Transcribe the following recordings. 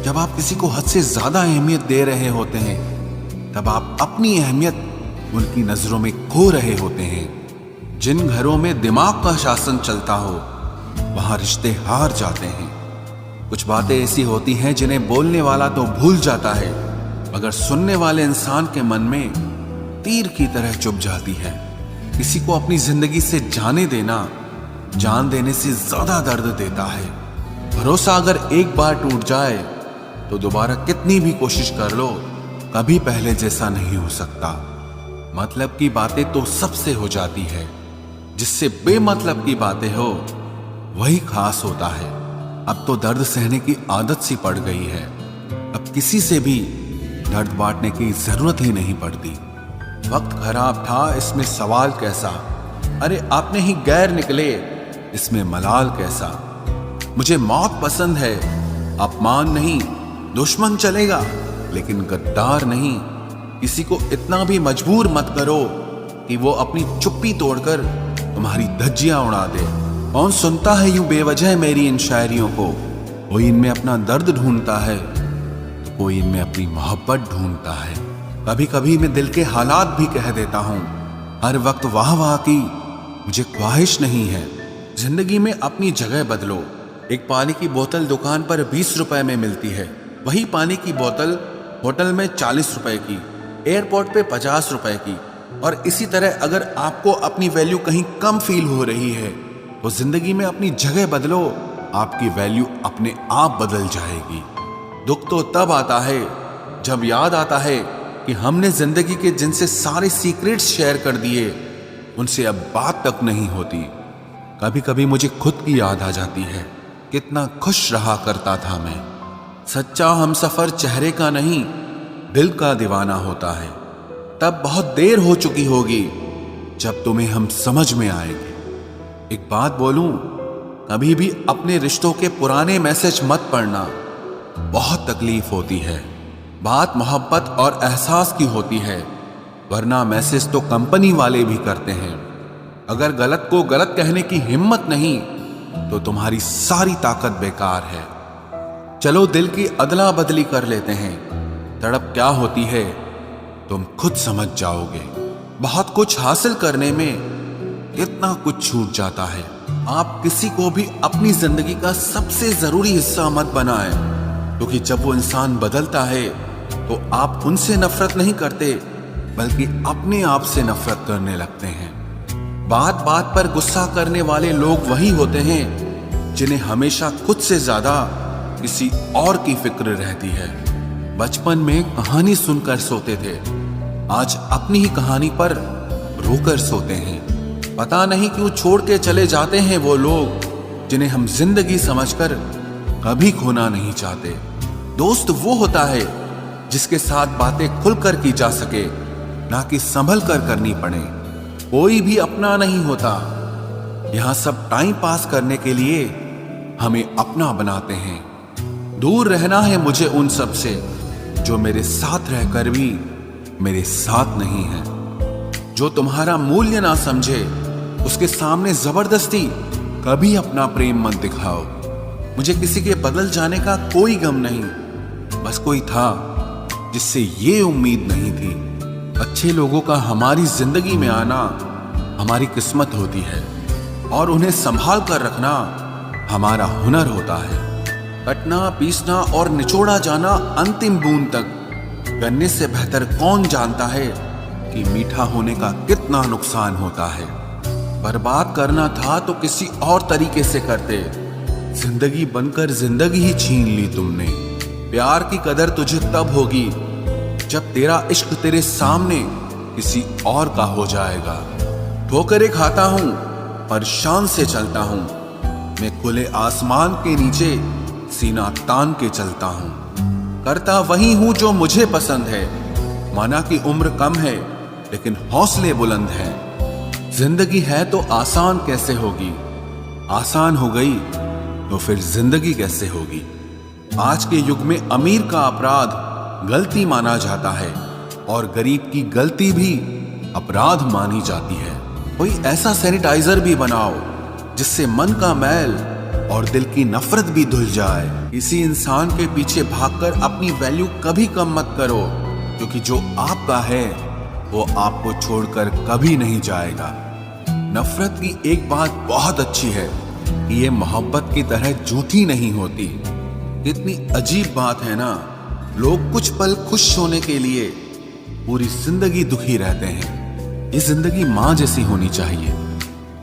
जब आप किसी को हद से ज्यादा अहमियत दे रहे होते हैं, तब आप अपनी अहमियत उनकी नजरों में खो रहे होते हैं। जिन घरों में दिमाग का शासन चलता हो, वहां रिश्ते हार जाते हैं। कुछ बातें ऐसी होती हैं जिन्हें बोलने वाला तो भूल जाता है, मगर सुनने वाले इंसान के मन में तीर की तरह चुभ जाती है। किसी को अपनी जिंदगी से जाने देना जान देने से ज्यादा दर्द देता है। भरोसा अगर एक बार टूट जाए तो दोबारा कितनी भी कोशिश कर लो, कभी पहले जैसा नहीं हो सकता। मतलब की बातें तो सबसे हो जाती है, जिससे बेमतलब की बातें हो वही खास होता है। अब तो दर्द सहने की आदत सी पड़ गई है। अब किसी से भी दर्द बांटने की जरूरत ही नहीं पड़ती। वक्त खराब था, इसमें सवाल कैसा। अरे आपने ही गैर निकले, इसमें मलाल कैसा। मुझे मौत पसंद है, अपमान नहीं, दुश्मन चलेगा, लेकिन गद्दार नहीं। किसी को इतना भी मजबूर मत करो कि वो अपनी चुप्पी तोड़कर तुम्हारी धज्जियां उड़ा दे। कौन सुनता है यूं बेवजह मेरी इन शायरियों को? कोई इनमें अपना दर्द ढूंढता है, तो कोई इनमें अपनी मोहब्बत ढूंढता है। कभी कभी मैं दिल के हालात भी कह देता हूं। हर वक्त वाह वाह की मुझे ख्वाहिश नहीं है। जिंदगी में अपनी जगह बदलो। एक पानी की बोतल दुकान पर 20 रुपए में मिलती है, वही पानी की बोतल होटल में 40 रुपए की, एयरपोर्ट पे 50 रुपए की। और इसी तरह अगर आपको अपनी वैल्यू कहीं कम फील हो रही है, तो जिंदगी में अपनी जगह बदलो, आपकी वैल्यू अपने आप बदल जाएगी। दुख तो तब आता है जब याद आता है कि हमने जिंदगी के जिनसे सारे सीक्रेट्स शेयर कर दिए, उनसे अब बात तक नहीं होती। कभी कभी मुझे खुद की याद आ जाती है, कितना खुश रहा करता था मैं। सच्चा हमसफर चेहरे का नहीं, दिल का दीवाना होता है। तब बहुत देर हो चुकी होगी जब तुम्हें हम समझ में आएंगे। एक बात बोलूं, कभी भी अपने रिश्तों के पुराने मैसेज मत पढ़ना, बहुत तकलीफ होती है। बात मोहब्बत और एहसास की होती है, वरना मैसेज तो कंपनी वाले भी करते हैं। अगर गलत को गलत कहने की हिम्मत नहीं, तो तुम्हारी सारी ताकत बेकार है। चलो दिल की अदला बदली कर लेते हैं। तड़प क्या होती है तुम खुद समझ जाओगे। बहुत कुछ हासिल करने में कितना कुछ छूट जाता है। आप किसी को भी अपनी जिंदगी का सबसे जरूरी हिस्सा मत बनाएं, क्योंकि जब वो इंसान बदलता है तो आप उनसे नफरत नहीं करते, बल्कि अपने आप से नफरत करने लगते हैं। बात बात पर गुस्सा करने वाले लोग वही होते हैं जिन्हें हमेशा खुद से ज्यादा किसी और की फिक्र रहती है। बचपन में कहानी सुनकर सोते थे, आज अपनी ही कहानी पर रोकर सोते हैं। पता नहीं क्यों छोड़ के चले जाते हैं वो लोग जिन्हें हम जिंदगी समझकर कभी खोना नहीं चाहते। दोस्त वो होता है जिसके साथ बातें खुलकर की जा सके, ना कि संभल कर करनी पड़े। कोई भी अपना नहीं होता, यहां सब टाइम पास करने के लिए हमें अपना बनाते हैं। दूर रहना है मुझे उन सब से जो मेरे साथ रहकर भी मेरे साथ नहीं है। जो तुम्हारा मूल्य ना समझे, उसके सामने जबरदस्ती कभी अपना प्रेम मत दिखाओ। मुझे किसी के बदल जाने का कोई गम नहीं, बस कोई था जिससे ये उम्मीद नहीं थी। अच्छे लोगों का हमारी जिंदगी में आना हमारी किस्मत होती है, और उन्हें संभाल कर रखना हमारा हुनर होता है। कटना, पीसना और निचोड़ा जाना अंतिम बूंद तक करने से बेहतर कौन जानता है कि मीठा होने का कितना नुकसान होता है। बर्बाद करना था तो किसी और तरीके से करते, जिंदगी बनकर जिंदगी ही छीन ली तुमने। प्यार की कदर तुझे तब होगी जब तेरा इश्क तेरे सामने किसी और का हो जाएगा। ठोकरें खाता हूं पर शान से चलता हूं, मैं खुले आसमान के नीचे सीना तान के चलता हूं। करता वही हूं जो मुझे पसंद है, माना कि उम्र कम है लेकिन हौसले बुलंद हैं। जिंदगी है तो आसान कैसे होगी, आसान हो गई तो फिर जिंदगी कैसे होगी। आज के युग में अमीर का अपराध गलती माना जाता है और गरीब की गलती भी अपराध मानी जाती है। कोई ऐसा सैनिटाइजर भी बनाओ जिससे मन का मैल और दिल की नफरत भी धुल जाए। किसी इंसान के पीछे भागकर अपनी वैल्यू कभी कम मत करो, क्योंकि जो आपका है वो आपको छोड़कर कभी नहीं जाएगा। नफरत की एक बात बहुत अच्छी है कि ये मोहब्बत की तरह झूठी नहीं होती। कितनी अजीब बात है ना, लोग कुछ पल खुश होने के लिए पूरी जिंदगी दुखी रहते हैं। ये जिंदगी माँ जैसी होनी चाहिए।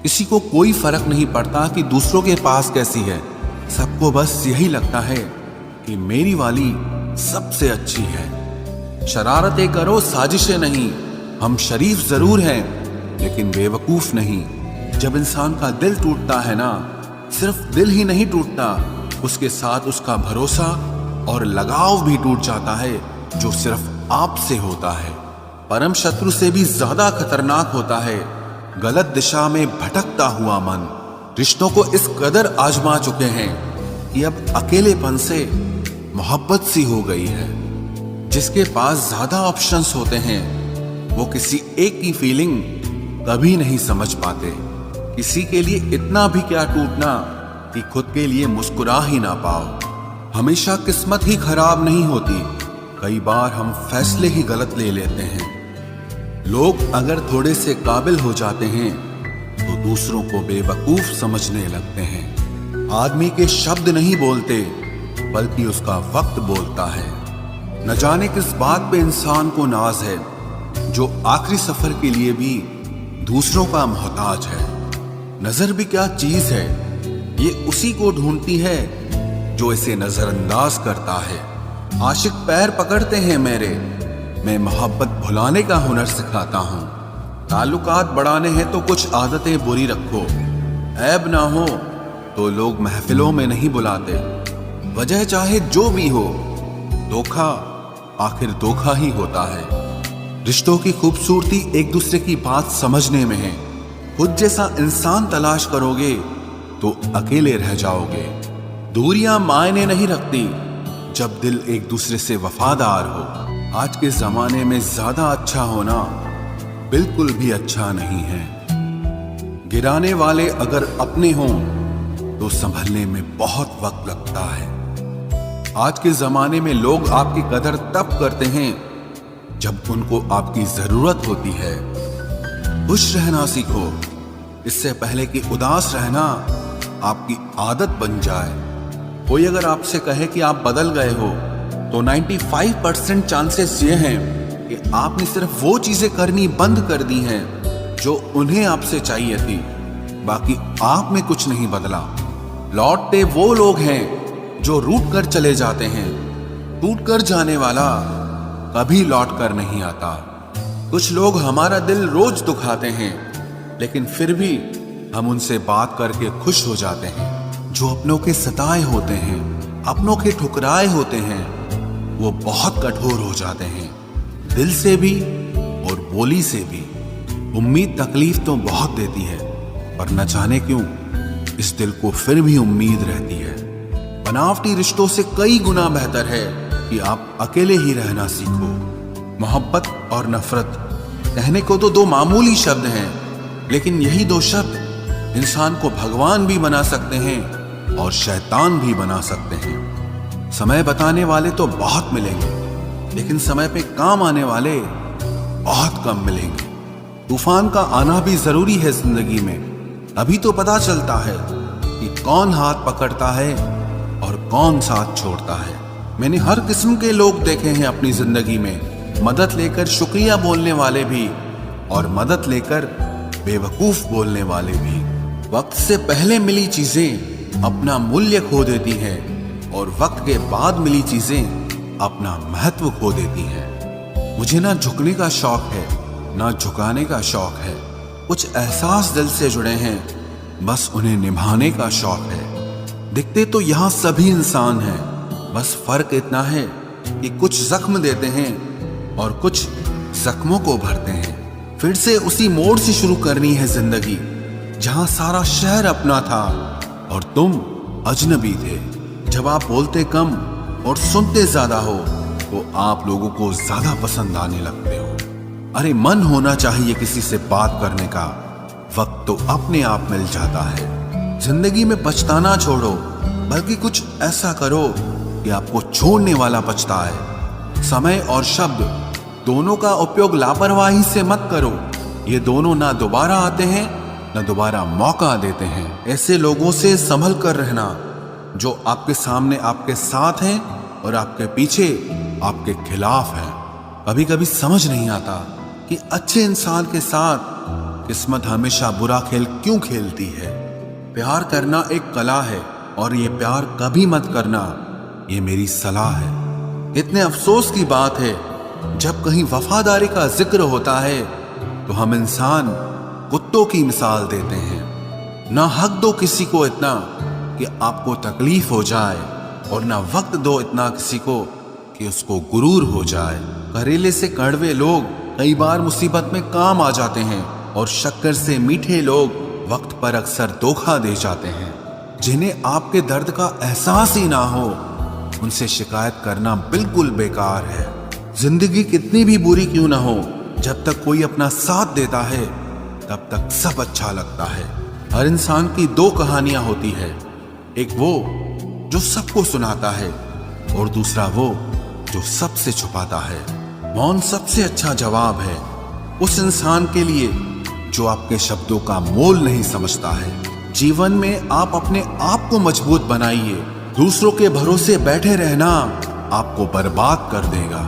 किसी को कोई फर्क नहीं पड़ता कि दूसरों के पास कैसी है, सबको बस यही लगता है कि मेरी वाली सबसे अच्छी है। शरारतें करो, साजिशें नहीं। हम शरीफ जरूर हैं लेकिन बेवकूफ नहीं। जब इंसान का दिल टूटता है ना, सिर्फ दिल ही नहीं टूटता, उसके साथ उसका भरोसा और लगाव भी टूट जाता है, जो सिर्फ आपसे होता है। परम शत्रु से भी ज्यादा खतरनाक होता है गलत दिशा में भटकता हुआ मन। रिश्तों को इस कदर आजमा चुके हैं कि अब अकेलेपन से मोहब्बत सी हो गई है। जिसके पास ज्यादा ऑप्शंस होते हैं वो किसी एक की फीलिंग कभी नहीं समझ पाते। किसी के लिए इतना भी क्या टूटना कि खुद के लिए मुस्कुरा ही ना पाओ। हमेशा किस्मत ही खराब नहीं होती, कई बार हम फैसले ही गलत ले लेते हैं। लोग अगर थोड़े से काबिल हो जाते हैं तो दूसरों को बेवकूफ समझने लगते हैं। आदमी के शब्द नहीं बोलते बल्कि उसका वक्त बोलता है। न जाने किस बात पे इंसान को नाज है, जो आखिरी सफर के लिए भी दूसरों का मोहताज है। नजर भी क्या चीज है, ये उसी को ढूंढती है जो इसे नजरअंदाज करता है। आशिक पैर पकड़ते हैं मेरे, मैं मोहब्बत भुलाने का हुनर सिखाता हूँ। ताल्लुकात बढ़ाने हैं तो कुछ आदतें बुरी रखो। ऐब ना हो तो लोग महफिलों में नहीं बुलाते। वजह चाहे जो भी हो, धोखा आखिर धोखा ही होता है। रिश्तों की खूबसूरती एक दूसरे की बात समझने में है। खुद जैसा इंसान तलाश करोगे तो अकेले रह जाओगे। दूरियां मायने नहीं रखती जब दिल एक दूसरे से वफादार हो। आज के जमाने में ज्यादा अच्छा होना बिल्कुल भी अच्छा नहीं है। गिराने वाले अगर अपने हों तो संभलने में बहुत वक्त लगता है। आज के जमाने में लोग आपकी कदर तब करते हैं जब उनको आपकी जरूरत होती है। खुश रहना सीखो, इससे पहले कि उदास रहना आपकी आदत बन जाए। कोई अगर आपसे कहे कि आप बदल गए हो तो 95% चांसेस ये हैं कि आपने सिर्फ वो चीजें करनी बंद कर दी हैं जो उन्हें आपसे चाहिए थी। बाकी आप में कुछ नहीं बदला। लौटते वो लोग हैं जो रूठ कर चले जाते हैं। टूट कर जाने वाला कभी लौट कर नहीं आता। कुछ लोग हमारा दिल रोज दुखाते हैं, लेकिन फिर भी हम उनसे बात करके खुश हो जाते हैं। जो अपनों के सताए होते हैं, अपनों के ठुकराए होते हैं, वो बहुत कठोर हो जाते हैं, दिल से भी और बोली से भी। उम्मीद तकलीफ तो बहुत देती है, पर न जाने क्यों इस दिल को फिर भी उम्मीद रहती है। बनावटी रिश्तों से कई गुना बेहतर है कि आप अकेले ही रहना सीखो। मोहब्बत और नफरत कहने को तो दो मामूली शब्द हैं, लेकिन यही दो शब्द इंसान को भगवान भी बना सकते हैं और शैतान भी बना सकते हैं। समय बताने वाले तो बहुत मिलेंगे, लेकिन समय पे काम आने वाले बहुत कम मिलेंगे। तूफान का आना भी जरूरी है जिंदगी में, अभी तो पता चलता है कि कौन हाथ पकड़ता है और कौन साथ छोड़ता है। मैंने हर किस्म के लोग देखे हैं अपनी जिंदगी में, मदद लेकर शुक्रिया बोलने वाले भी और मदद लेकर बेवकूफ बोलने वाले भी। वक्त से पहले मिली चीजें अपना मूल्य खो देती हैं और वक्त के बाद मिली चीजें अपना महत्व खो देती हैं। मुझे ना झुकने का शौक है ना झुकाने का शौक है। कुछ एहसास दिल से जुड़े हैं, बस उन्हें निभाने का शौक है। दिखते तो यहाँ सभी इंसान हैं, बस फर्क इतना है कि कुछ जख्म देते हैं और कुछ जख्मों को भरते हैं। फिर से उसी मोड़ से शुरू करनी है जिंदगी, जहां सारा शहर अपना था और तुम अजनबी थे। जब आप बोलते कम और सुनते ज्यादा हो तो आप लोगों को ज्यादा पसंद आने लगते हो। अरे मन होना चाहिए किसी से बात करने का, वक्त तो अपने आप मिल जाता है। जिंदगी में पछताना छोड़ो, बल्कि कुछ ऐसा करो कि आपको छोड़ने वाला पछताए। समय और शब्द दोनों का उपयोग लापरवाही से मत करो। ये दोनों ना दोबारा आते हैं ना दोबारा मौका देते हैं। ऐसे लोगों से संभल कर रहना जो आपके सामने आपके साथ हैं और आपके पीछे आपके खिलाफ हैं। कभी कभी समझ नहीं आता कि अच्छे इंसान के साथ किस्मत हमेशा बुरा खेल क्यों खेलती है। प्यार करना एक कला है और ये प्यार कभी मत करना, ये मेरी सलाह है। इतने अफसोस की बात है जब कहीं वफादारी का जिक्र होता है तो हम इंसान कुत्तों की मिसाल देते हैं। ना हक दो किसी को इतना कि आपको तकलीफ हो जाए और ना वक्त दो इतना किसी को कि उसको गुरूर हो जाए। करेले से कड़वे लोग कई बार मुसीबत में काम आ जाते हैं और शक्कर से मीठे लोग वक्त पर अक्सर धोखा दे जाते हैं। जिन्हें आपके दर्द का एहसास ही ना हो उनसे शिकायत करना बिल्कुल बेकार है। जिंदगी कितनी भी बुरी क्यों ना हो, जब तक कोई अपना साथ देता है तब तक सब अच्छा लगता है। हर इंसान की दो कहानियां होती है, एक वो जो सबको सुनाता है और दूसरा वो जो सबसे छुपाता है। मौन सबसे अच्छा जवाब है उस इंसान के लिए जो आपके शब्दों का मोल नहीं समझता है। जीवन में आप अपने आप को मजबूत बनाइए। दूसरों के भरोसे बैठे रहना आपको बर्बाद कर देगा।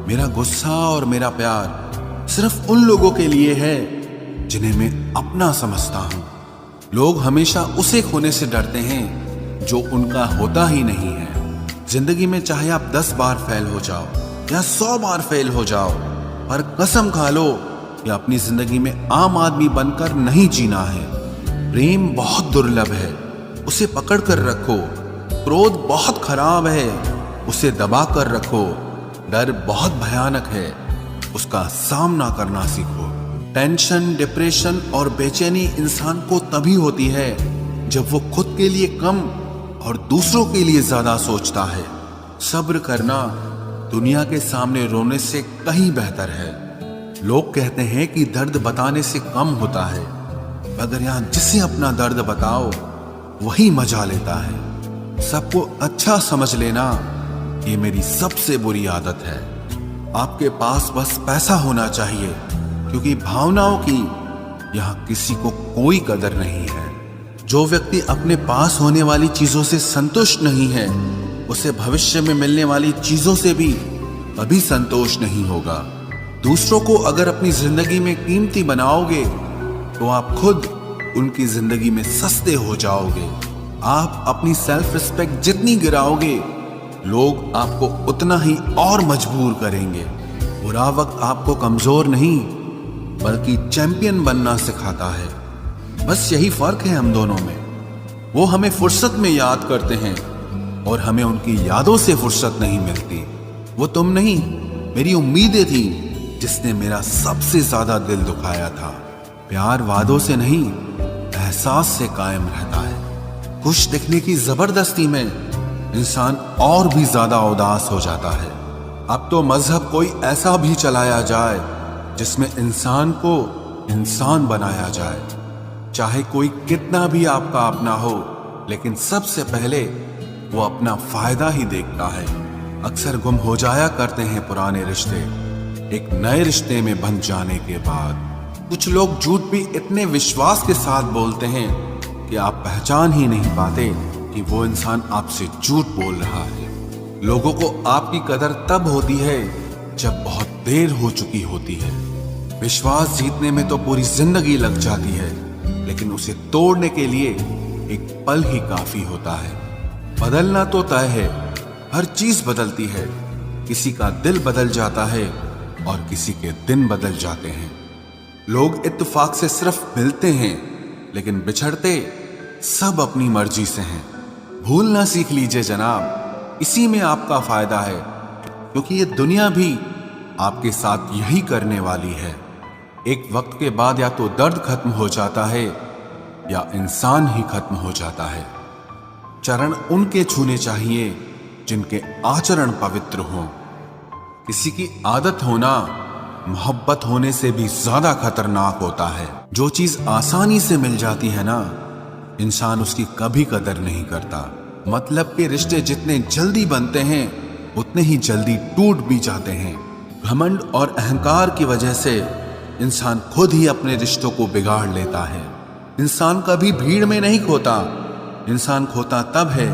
मेरा गुस्सा और मेरा प्यार सिर्फ उन लोगों के लिए है जिन्हें मैं अपना समझता हूं। लोग हमेशा उसे खोने से डरते हैं जो उनका होता ही नहीं है। जिंदगी में चाहे आप 10 बार फेल हो जाओ या 100 बार फेल हो जाओ, पर कसम खा लो कि अपनी जिंदगी में आम आदमी बनकर नहीं जीना है। प्रेम बहुत दुर्लभ है, उसे पकड़ कर रखो। क्रोध बहुत खराब है, उसे दबा कर रखो। डर बहुत भयानक है, उसका सामना करना सीखो। टेंशन, डिप्रेशन और बेचैनी इंसान को तभी होती है जब वो खुद के लिए कम और दूसरों के लिए ज्यादा सोचता है। सब्र करना दुनिया के सामने रोने से कहीं बेहतर है। लोग कहते हैं कि दर्द बताने से कम होता है, मगर यहां जिसे अपना दर्द बताओ वही मजा लेता है। सबको अच्छा समझ लेना ये मेरी सबसे बुरी आदत है। आपके पास बस पैसा होना चाहिए, क्योंकि भावनाओं की यहां किसी को कोई कदर नहीं है। जो व्यक्ति अपने पास होने वाली चीजों से संतुष्ट नहीं है, उसे भविष्य में मिलने वाली चीजों से भी कभी संतोष नहीं होगा। दूसरों को अगर अपनी जिंदगी में कीमती बनाओगे तो आप खुद उनकी जिंदगी में सस्ते हो जाओगे। आप अपनी सेल्फ रिस्पेक्ट जितनी गिराओगे, लोग आपको उतना ही और मजबूर करेंगे। बुरा वक्त आपको कमजोर नहीं बल्कि चैंपियन बनना सिखाता है। बस यही फर्क है हम दोनों में। वो हमें फुर्सत में याद करते हैं और हमें उनकी यादों से फुर्सत नहीं मिलती। वो तुम नहीं, मेरी उम्मीदें थी जिसने मेरा सबसे ज्यादा दिल दुखाया था। प्यार वादों से नहीं, एहसास से कायम रहता है। खुश दिखने की जबरदस्ती में इंसान और भी ज्यादा उदास हो जाता है। अब तो मजहब कोई ऐसा भी चलाया जाए जिसमें इंसान को इंसान बनाया जाए। चाहे कोई कितना भी आपका अपना हो, लेकिन सबसे पहले वो अपना फायदा ही देखता है। अक्सर गुम हो जाया करते हैं पुराने रिश्ते एक नए रिश्ते में बन जाने के बाद। कुछ लोग झूठ भी इतने विश्वास के साथ बोलते हैं कि आप पहचान ही नहीं पाते कि वो इंसान आपसे झूठ बोल रहा है। लोगों को आपकी कदर तब होती है जब बहुत देर हो चुकी होती है। विश्वास जीतने में तो पूरी जिंदगी लग जाती है, लेकिन उसे तोड़ने के लिए एक पल ही काफी होता है। बदलना तो तय है, हर चीज बदलती है। किसी का दिल बदल जाता है और किसी के दिन बदल जाते हैं। लोग इत्तेफाक से सिर्फ मिलते हैं, लेकिन बिछड़ते सब अपनी मर्जी से हैं। भूलना सीख लीजिए जनाब, इसी में आपका फायदा है, क्योंकि ये दुनिया भी आपके साथ यही करने वाली है। एक वक्त के बाद या तो दर्द खत्म हो जाता है या इंसान ही खत्म हो जाता है। चरण उनके छूने चाहिए जिनके आचरण पवित्र हों। किसी की आदत होना मोहब्बत होने से भी ज्यादा खतरनाक होता है। जो चीज आसानी से मिल जाती है ना, इंसान उसकी कभी कदर नहीं करता। मतलब के रिश्ते जितने जल्दी बनते हैं उतने ही जल्दी टूट भी जाते हैं। घमंड और अहंकार की वजह से इंसान खुद ही अपने रिश्तों को बिगाड़ लेता है। इंसान कभी भीड़ में नहीं खोता, इंसान खोता तब है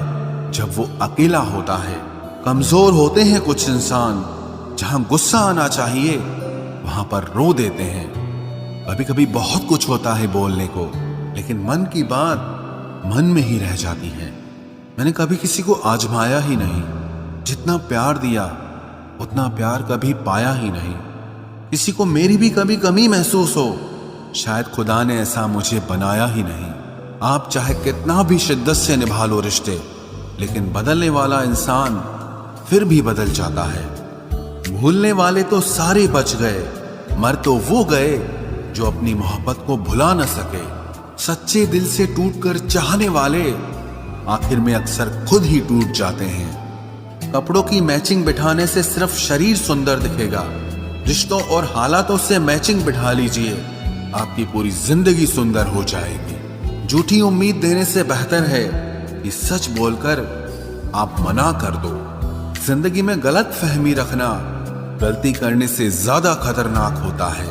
जब वो अकेला होता है। कमजोर होते हैं कुछ इंसान, जहां गुस्सा आना चाहिए वहां पर रो देते हैं। कभी कभी बहुत कुछ होता है बोलने को, लेकिन मन की बात मन में ही रह जाती है। मैंने कभी किसी को आजमाया ही नहीं, जितना प्यार दिया उतना प्यार कभी पाया ही नहीं। किसी को मेरी भी कभी कमी महसूस हो, शायद खुदा ने ऐसा मुझे बनाया ही नहीं। आप चाहे कितना भी शिद्दत से निभा लो रिश्ते, लेकिन बदलने वाला इंसान फिर भी बदल जाता है। भूलने वाले तो सारे बच गए, मर तो वो गए जो अपनी मोहब्बत को भुला न सके। सच्चे दिल से टूटकर चाहने वाले आखिर में अक्सर खुद ही टूट जाते हैं। कपड़ों की मैचिंग बिठाने से सिर्फ शरीर सुंदर दिखेगा, रिश्तों और हालातों से मैचिंग बिठा लीजिए, आपकी पूरी जिंदगी सुंदर हो जाएगी। झूठी उम्मीद देने से बेहतर है कि सच बोलकर आप मना कर दो। जिंदगी में गलत फहमी रखना गलती करने से ज्यादा खतरनाक होता है।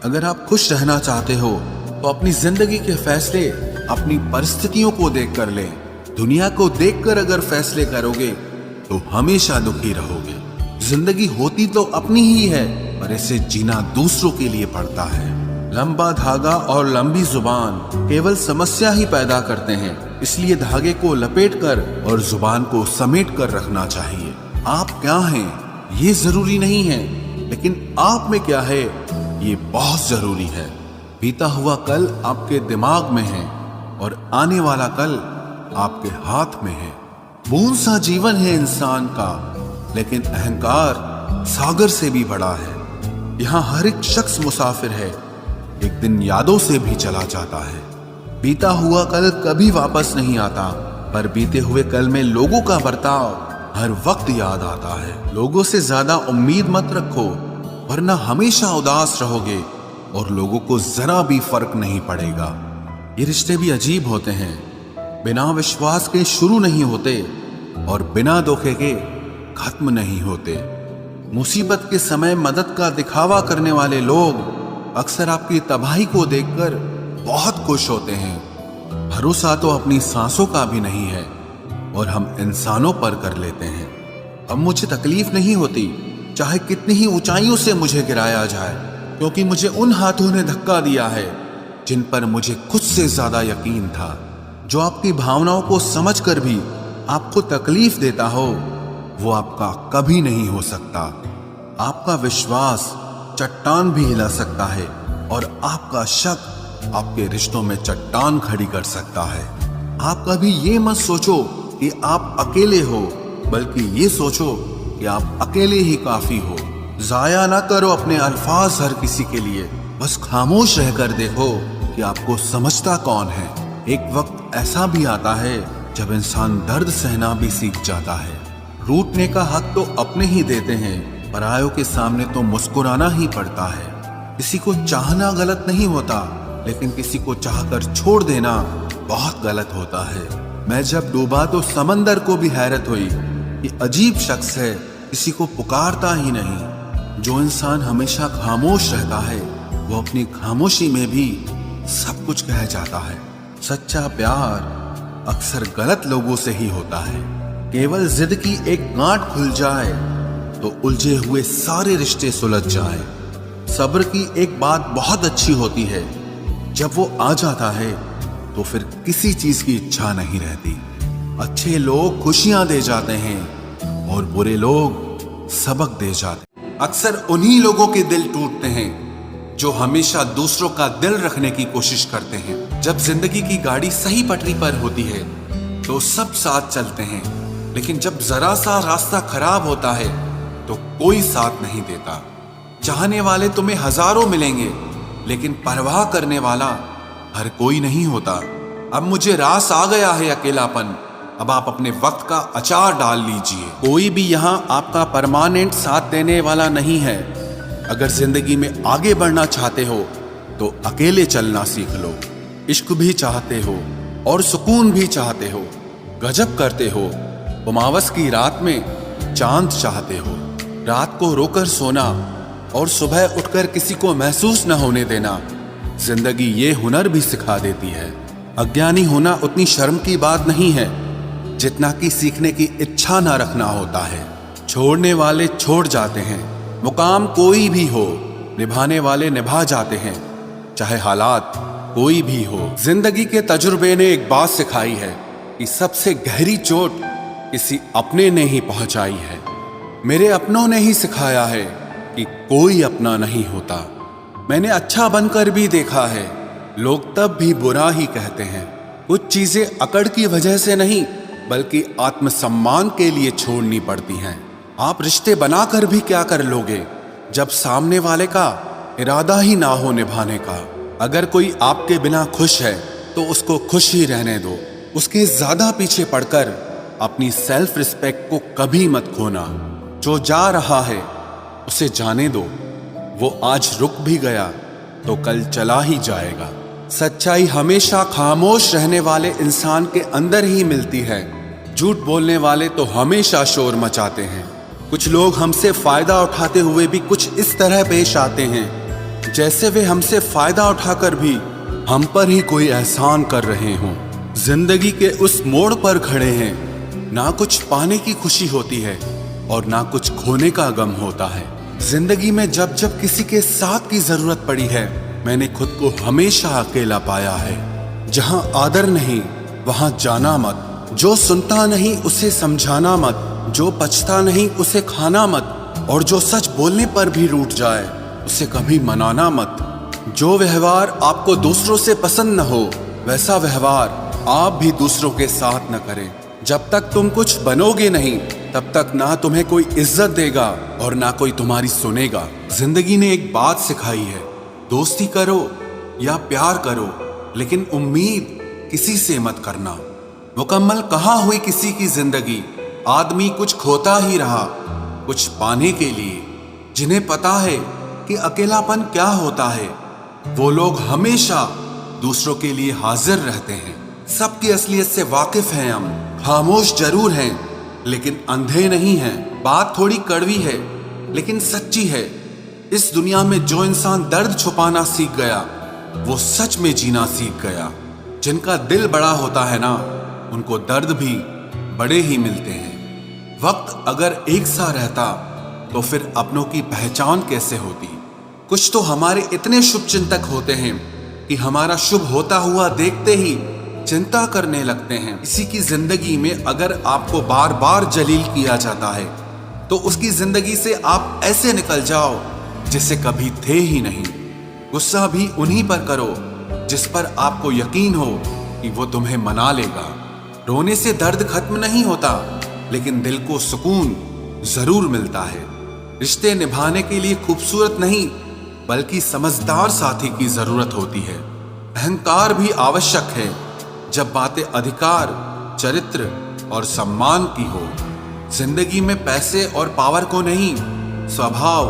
अगर आप खुश रहना चाहते हो तो अपनी जिंदगी के फैसले अपनी परिस्थितियों को देखकर लें। दुनिया को देखकर अगर फैसले करोगे तो हमेशा दुखी रहोगे। जिंदगी होती तो अपनी ही है, पर इसे जीना दूसरों के लिए पड़ता है। लंबा धागा और लंबी जुबान केवल समस्या ही पैदा करते हैं, इसलिए धागे को लपेटकर और जुबान को समेट कर रखना चाहिए। आप क्या हैं ये जरूरी नहीं है, लेकिन आप में क्या है ये बहुत जरूरी है। बीता हुआ कल आपके दिमाग में है और आने वाला कल आपके हाथ में है। बूंद सा जीवन है इंसान का, लेकिन अहंकार सागर से भी बड़ा है। यहाँ हर एक शख्स मुसाफिर है, एक दिन यादों से भी चला जाता है। बीता हुआ कल कभी वापस नहीं आता, पर बीते हुए कल में लोगों का बर्ताव हर वक्त याद आता है। लोगों से ज्यादा उम्मीद मत रखो, वरना हमेशा उदास रहोगे और लोगों को जरा भी फर्क नहीं पड़ेगा। ये रिश्ते भी अजीब होते हैं, बिना विश्वास के शुरू नहीं होते और बिना धोखे के खत्म नहीं होते। मुसीबत के समय मदद का दिखावा करने वाले लोग अक्सर आपकी तबाही को देखकर बहुत खुश होते हैं। भरोसा तो अपनी सांसों का भी नहीं है और हम इंसानों पर कर लेते हैं। अब मुझे तकलीफ नहीं होती, चाहे कितनी ही ऊंचाइयों से मुझे गिराया जाए, क्योंकि मुझे उन हाथों ने धक्का दिया है जिन पर मुझे खुद से ज्यादा यकीन था। जो आपकी भावनाओं को समझकर भी आपको तकलीफ देता हो, वो आपका कभी नहीं हो सकता। आपका विश्वास चट्टान भी हिला सकता है और आपका शक आपके रिश्तों में चट्टान खड़ी कर सकता है। आप कभी ये मत सोचो कि आप अकेले हो, बल्कि ये सोचो कि आप अकेले ही काफी हो। जाया ना करो अपने अल्फाज हर किसी के लिए, बस खामोश रहकर देखो कि आपको समझता कौन है। एक वक्त ऐसा भी आता है जब इंसान दर्द सहना भी सीख जाता है। रूठने का हक तो अपने ही देते हैं, परायों के सामने तो मुस्कुराना ही पड़ता है। किसी को चाहना गलत नहीं होता, लेकिन किसी को चाहकर छोड़ देना बहुत गलत होता है। मैं जब डूबा तो समंदर को भी हैरत हुई कि अजीब शख्स है, किसी को पुकारता ही नहीं। जो इंसान हमेशा खामोश रहता है वो अपनी खामोशी में भी सब कुछ कह जाता है। सच्चा प्यार अक्सर गलत लोगों से ही होता है। केवल जिद की एक गांठ खुल जाए तो उलझे हुए सारे रिश्ते सुलझ जाए। सब्र की एक बात बहुत अच्छी होती है, जब वो आ जाता है तो फिर किसी चीज की इच्छा नहीं रहती। अच्छे लोग खुशियां दे जाते हैं और बुरे लोग सबक दे जाते हैं। अक्सर उन्हीं लोगों के दिल टूटते हैं जो हमेशा दूसरों का दिल रखने की कोशिश करते हैं। जब जिंदगी की गाड़ी सही पटरी पर होती है तो सब साथ चलते हैं, लेकिन जब जरा सा रास्ता खराब होता है तो कोई साथ नहीं देता। चाहने वाले तुम्हें हजारों मिलेंगे, लेकिन परवाह करने वाला हर कोई नहीं होता। अब मुझे रास आ गया है अकेलापन, अब आप अपने वक्त का अचार डाल लीजिए। कोई भी यहाँ आपका परमानेंट साथ देने वाला नहीं है। अगर जिंदगी में आगे बढ़ना चाहते हो तो अकेले चलना सीख लो। इश्क भी चाहते हो और सुकून भी चाहते हो गजब करते हो, उमावस की रात में चांद चाहते हो। रात को रोकर सोना और सुबह उठकर किसी को महसूस न होने देना, जिंदगी ये हुनर भी सिखा देती है। अज्ञानी होना उतनी शर्म की बात नहीं है जितना कि सीखने की इच्छा ना रखना होता है। छोड़ने वाले छोड़ जाते हैं, मुकाम कोई भी हो, निभाने वाले निभा जाते हैं, चाहे हालात कोई भी हो। जिंदगी के तजुर्बे ने एक बात सिखाई है कि सबसे गहरी चोट किसी अपने ने ही पहुंचाई है। मेरे अपनों ने ही सिखाया है कि कोई अपना नहीं होता। मैंने अच्छा बनकर भी देखा है, लोग तब भी बुरा ही कहते हैं। कुछ चीजें अकड़ की वजह से नहीं बल्कि आत्मसम्मान के लिए छोड़नी पड़ती हैं। आप रिश्ते बनाकर भी क्या कर लोगे जब सामने वाले का इरादा ही ना हो निभाने का। अगर कोई आपके बिना खुश है तो उसको खुश ही रहने दो। उसके ज्यादा पीछे पड़कर अपनी सेल्फ रिस्पेक्ट को कभी मत खोना। जो जा रहा है उसे जाने दो, वो आज रुक भी गया तो कल चला ही जाएगा। सच्चाई हमेशा खामोश रहने वाले इंसान के अंदर ही मिलती है। झूठ बोलने वाले तो हमेशा शोर मचाते हैं। कुछ लोग हमसे फायदा उठाते हुए भी कुछ इस तरह पेश आते हैं जैसे वे हमसे फायदा उठाकर भी हम पर ही कोई एहसान कर रहे हों। जिंदगी के उस मोड़ पर खड़े हैं, ना कुछ पाने की खुशी होती है और ना कुछ खोने का गम होता है। जिंदगी में जब जब किसी के साथ की जरूरत पड़ी है, मैंने खुद को हमेशा अकेला पाया है। जहां आदर नहीं वहां जाना मत, जो सुनता नहीं उसे समझाना मत, जो पछता नहीं उसे खाना मत, और जो सच बोलने पर भी रूठ जाए उसे कभी मनाना मत। जो व्यवहार आपको दूसरों से पसंद न हो वैसा व्यवहार आप भी दूसरों के साथ न करें। जब तक तुम कुछ बनोगे नहीं तब तक ना तुम्हें कोई इज्जत देगा और ना कोई तुम्हारी सुनेगा। जिंदगी ने एक बात सिखाई है, दोस्ती करो या प्यार करो लेकिन उम्मीद किसी से मत करना। मुकम्मल कहाँ हुई किसी की जिंदगी, आदमी कुछ खोता ही रहा कुछ पाने के लिए। जिन्हें पता है कि अकेलापन क्या होता है, वो लोग हमेशा दूसरों के लिए हाजिर रहते हैं। सबकी असलियत से वाकिफ हैं हम, खामोश जरूर हैं लेकिन अंधे नहीं हैं। बात थोड़ी कड़वी है लेकिन सच्ची है। इस दुनिया में जो इंसान दर्द छुपाना सीख गया वो सच में जीना सीख गया। जिनका दिल बड़ा होता है ना, उनको दर्द भी बड़े ही मिलते हैं। वक्त अगर एक सा रहता तो फिर अपनों की पहचान कैसे होती। कुछ तो हमारे इतने शुभ चिंतक होते हैं कि हमारा शुभ होता हुआ देखते ही चिंता करने लगते हैं। किसी की जिंदगी में अगर आपको बार बार जलील किया जाता है तो उसकी जिंदगी से आप ऐसे निकल जाओ जिसे कभी थे ही नहीं। गुस्सा भी उन्हीं पर करो जिस पर आपको यकीन हो कि वो तुम्हें मना लेगा। रोने से दर्द खत्म नहीं होता लेकिन दिल को सुकून जरूर मिलता है। रिश्ते निभाने के लिए खूबसूरत नहीं बल्कि समझदार साथी की जरूरत होती है। अहंकार भी आवश्यक है जब बातें अधिकार, चरित्र और सम्मान की हो। जिंदगी में पैसे और पावर को नहीं, स्वभाव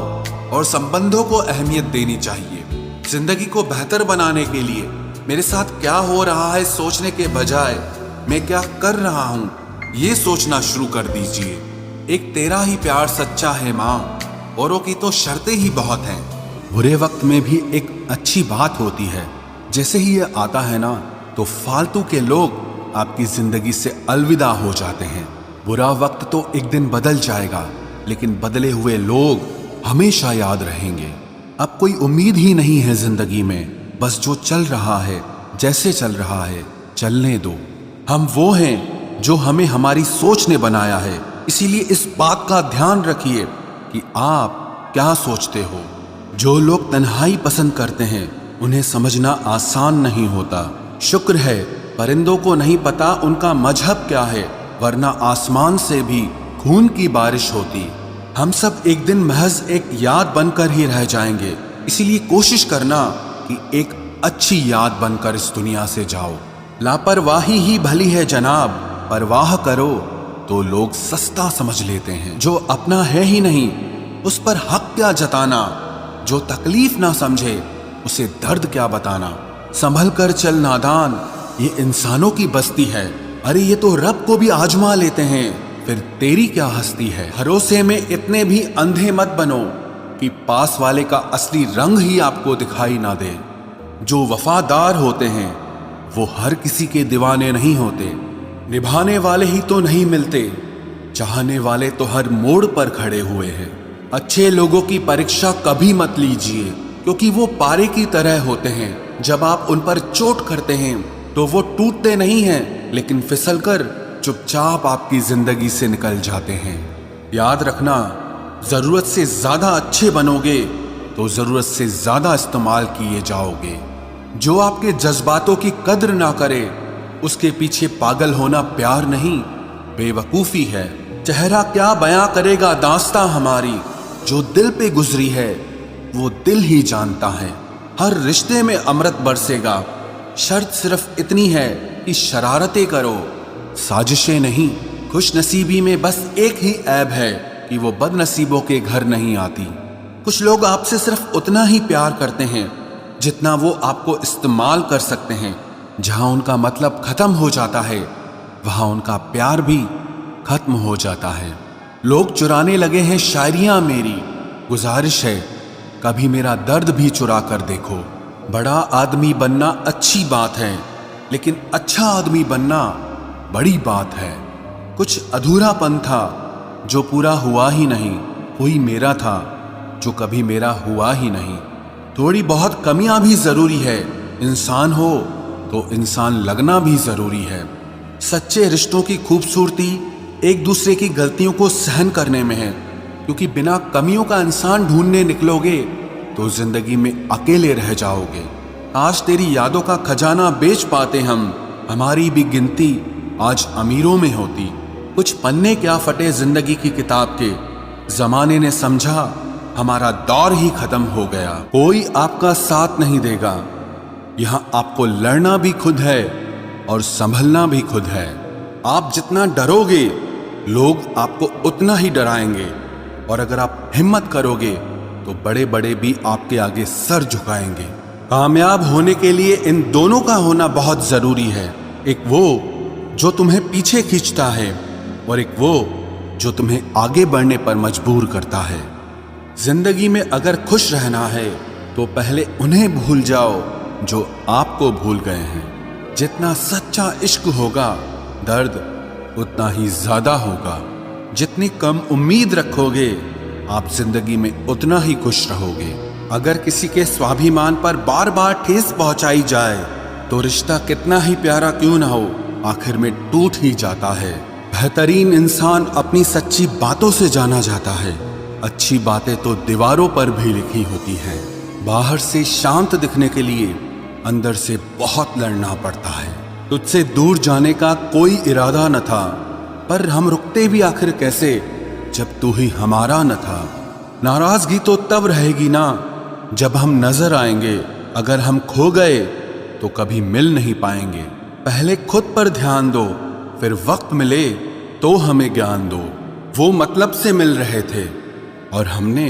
और संबंधों को अहमियत देनी चाहिए। जिंदगी को बेहतर बनाने के लिए मेरे साथ क्या हो रहा है सोचने के बजाय मैं क्या कर रहा हूं ये सोचना शुरू कर दीजिए। एक तेरा ही प्यार सच्चा है माँ, औरों की तो शर्तें ही बहुत हैं। बुरे वक्त में भी एक अच्छी बात होती है, जैसे ही ये आता है ना तो फालतू के लोग आपकी जिंदगी से अलविदा हो जाते हैं। बुरा वक्त तो एक दिन बदल जाएगा लेकिन बदले हुए लोग हमेशा याद रहेंगे। अब कोई उम्मीद ही नहीं है जिंदगी में, बस जो चल रहा है जैसे चल रहा है चलने दो। हम वो हैं जो हमें हमारी सोच ने बनाया है, इसीलिए इस बात का ध्यान रखिए कि आप क्या सोचते हो। जो लोग तन्हाई पसंद करते हैं उन्हें समझना आसान नहीं होता। शुक्र है परिंदों को नहीं पता उनका मजहब क्या है, वरना आसमान से भी खून की बारिश होती। हम सब एक दिन महज एक याद बनकर ही रह जाएंगे, इसीलिए कोशिश करना कि एक अच्छी याद बनकर इस दुनिया से जाओ। लापरवाही ही भली है जनाब, परवाह करो तो लोग सस्ता समझ लेते हैं। जो अपना है ही नहीं उस पर हक क्या जताना, जो तकलीफ ना समझे उसे दर्द क्या बताना। संभल कर चल नादान, ये इंसानों की बस्ती है, अरे ये तो रब को भी आजमा लेते हैं, फिर तेरी क्या हस्ती है। भरोसे में इतने भी अंधे मत बनो कि पास वाले का असली रंग ही आपको दिखाई ना दे। जो वफादार होते हैं वो हर किसी के दीवाने नहीं होते। निभाने वाले ही तो नहीं मिलते, चाहने वाले तो हर मोड़ पर खड़े हुए हैं। अच्छे लोगों की परीक्षा कभी मत लीजिए, क्योंकि वो पारे की तरह होते हैं। जब आप उन पर चोट करते हैं तो वो टूटते नहीं हैं, लेकिन फिसलकर चुपचाप आपकी जिंदगी से निकल जाते हैं। याद रखना, जरूरत से ज्यादा अच्छे बनोगे तो जरूरत से ज्यादा इस्तेमाल किए जाओगे। जो आपके जज्बातों की कद्र ना करे, उसके पीछे पागल होना प्यार नहीं, बेवकूफी है। चेहरा क्या बयां करेगा दास्तां हमारी, जो दिल पे गुजरी है वो दिल ही जानता है। हर रिश्ते में अमृत बरसेगा, शर्त सिर्फ इतनी है कि शरारतें करो, साजिशें नहीं। खुशनसीबी में बस एक ही ऐब है कि वो बदनसीबों के घर नहीं आती। कुछ लोग आपसे सिर्फ उतना ही प्यार करते हैं जितना वो आपको इस्तेमाल कर सकते हैं। जहां उनका मतलब खत्म हो जाता है, वहां उनका प्यार भी खत्म हो जाता है। लोग चुराने लगे हैं शायरियां मेरी, गुजारिश है कभी मेरा दर्द भी चुरा कर देखो। बड़ा आदमी बनना अच्छी बात है, लेकिन अच्छा आदमी बनना बड़ी बात है। कुछ अधूरापन था जो पूरा हुआ ही नहीं, कोई मेरा था जो कभी मेरा हुआ ही नहीं। थोड़ी बहुत कमियां भी जरूरी है, इंसान हो तो इंसान लगना भी जरूरी है। सच्चे रिश्तों की खूबसूरती एक दूसरे की गलतियों को सहन करने में है, क्योंकि बिना कमियों का इंसान ढूंढने निकलोगे तो जिंदगी में अकेले रह जाओगे। आज तेरी यादों का खजाना बेच पाते हम, हमारी भी गिनती आज अमीरों में होती। कुछ पन्ने क्या फटे जिंदगी की किताब के, जमाने ने समझा हमारा दौर ही खत्म हो गया। कोई आपका साथ नहीं देगा, यहां आपको लड़ना भी खुद है और संभलना भी खुद है। आप जितना डरोगे लोग आपको उतना ही डराएंगे, और अगर आप हिम्मत करोगे तो बड़े बड़े भी आपके आगे सर झुकाएंगे। कामयाब होने के लिए इन दोनों का होना बहुत जरूरी है। एक वो जो तुम्हें पीछे खींचता है, और एक वो जो तुम्हें आगे बढ़ने पर मजबूर करता है। जिंदगी में अगर खुश रहना है तो पहले उन्हें भूल जाओ जो आपको भूल गए हैं। जितना सच्चा इश्क होगा, दर्द उतना ही ज्यादा होगा। जितनी कम उम्मीद रखोगे, आप जिंदगी में उतना ही खुश रहोगे। अगर किसी के स्वाभिमान पर बार बार ठेस पहुंचाई जाए तो रिश्ता कितना ही प्यारा क्यों ना हो, आखिर में टूट ही जाता है। बेहतरीन इंसान अपनी सच्ची बातों से जाना जाता है। अच्छी बातें तो दीवारों पर भी लिखी होती हैं। बाहर से शांत दिखने के लिए अंदर से बहुत लड़ना पड़ता है। तुझसे दूर जाने का कोई इरादा न था, पर हम रुकते भी आखिर कैसे जब तू ही हमारा न था। नाराजगी तो तब रहेगी ना जब हम नजर आएंगे, अगर हम खो गए तो कभी मिल नहीं पाएंगे। पहले खुद पर ध्यान दो, फिर वक्त मिले तो हमें ज्ञान दो। वो मतलब से मिल रहे थे और हमने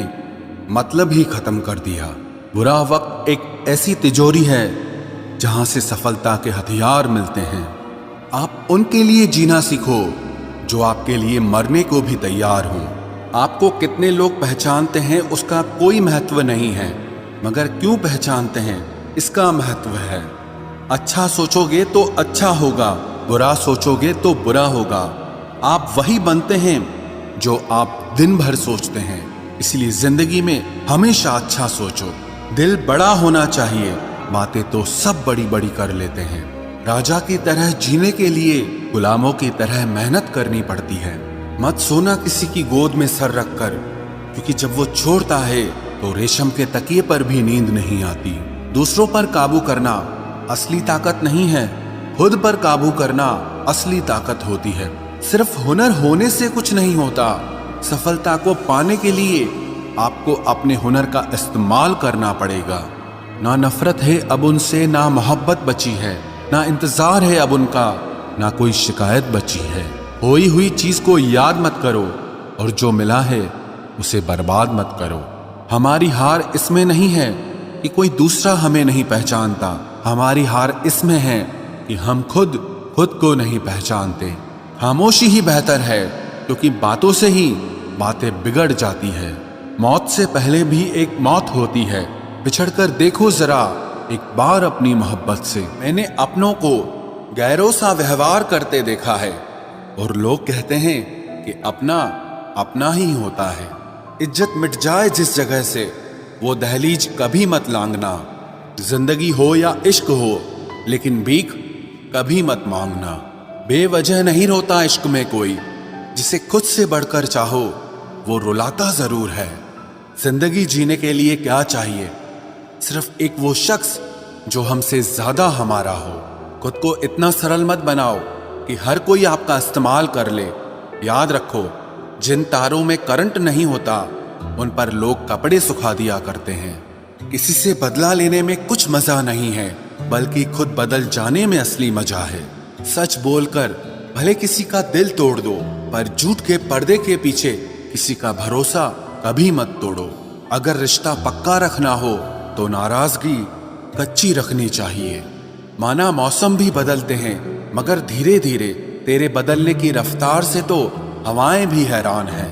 मतलब ही खत्म कर दिया। बुरा वक्त एक ऐसी तिजोरी है जहां से सफलता के हथियार मिलते हैं। आप उनके लिए जीना सीखो जो आपके लिए मरने को भी तैयार हों। आपको कितने लोग पहचानते हैं उसका कोई महत्व नहीं है, मगर क्यों पहचानते हैं इसका महत्व है। अच्छा सोचोगे तो अच्छा होगा, बुरा सोचोगे तो बुरा होगा। आप वही बनते हैं जो आप दिन भर सोचते हैं। इसलिए जिंदगी में हमेशा अच्छा सोचो। दिल बड़ा होना चाहिए, बातें तो सब बड़ी बड़ी कर लेते हैं। राजा की तरह जीने के लिए गुलामों की तरह मेहनत करनी पड़ती है। मत सोना किसी की गोद में सर रखकर, क्योंकि जब वो छोड़ता है तो रेशम के तकिए पर भी नींद नहीं आती। दूसरों पर काबू करना असली ताकत नहीं है, खुद पर काबू करना असली ताकत होती है। सिर्फ हुनर होने से कुछ नहीं होता। सफलता को पाने के लिए आपको अपने हुनर का इस्तेमाल करना पड़ेगा। ना नफरत है अब उनसे, ना मोहब्बत बची है, ना इंतजार है अब उनका, ना कोई शिकायत बची है। खोई हुई चीज को याद मत करो और जो मिला है उसे बर्बाद मत करो। हमारी हार इसमें नहीं है कि कोई दूसरा हमें नहीं पहचानता, हमारी हार इसमें है कि हम खुद खुद को नहीं पहचानते। खामोशी ही बेहतर है, क्योंकि बातों से ही बातें बिगड़ जाती है। मौत से पहले भी एक मौत होती है। पिछड़कर देखो जरा एक बार अपनी मोहब्बत से। मैंने अपनों को गैरों सा व्यवहार करते देखा है, और लोग कहते हैं कि अपना अपना ही होता है। इज्जत मिट जाए जिस जगह से, वो दहलीज कभी मत लांघना। जिंदगी हो या इश्क हो, लेकिन भीख कभी मत मांगना। बेवजह नहीं रोता इश्क में कोई, जिसे खुद से बढ़कर चाहो वो रुलाता जरूर है। जिंदगी जीने के लिए क्या चाहिए? सिर्फ एक वो शख्स जो हमसे ज्यादा हमारा हो। खुद को इतना सरल मत बनाओ कि हर कोई आपका इस्तेमाल कर ले। याद रखो, जिन तारों में करंट नहीं होता उन पर लोग कपड़े सुखा दिया करते हैं। किसी से बदला लेने में कुछ मजा नहीं है, बल्कि खुद बदल जाने में असली मजा है। सच बोलकर भले किसी का दिल तोड़ दो, पर झूठ के पर्दे के पीछे किसी का भरोसा कभी मत तोड़ो। अगर रिश्ता पक्का रखना हो तो नाराजगी कच्ची रखनी चाहिए। माना मौसम भी बदलते हैं, मगर धीरे धीरे तेरे बदलने की रफ्तार से तो हवाएं भी हैरान हैं।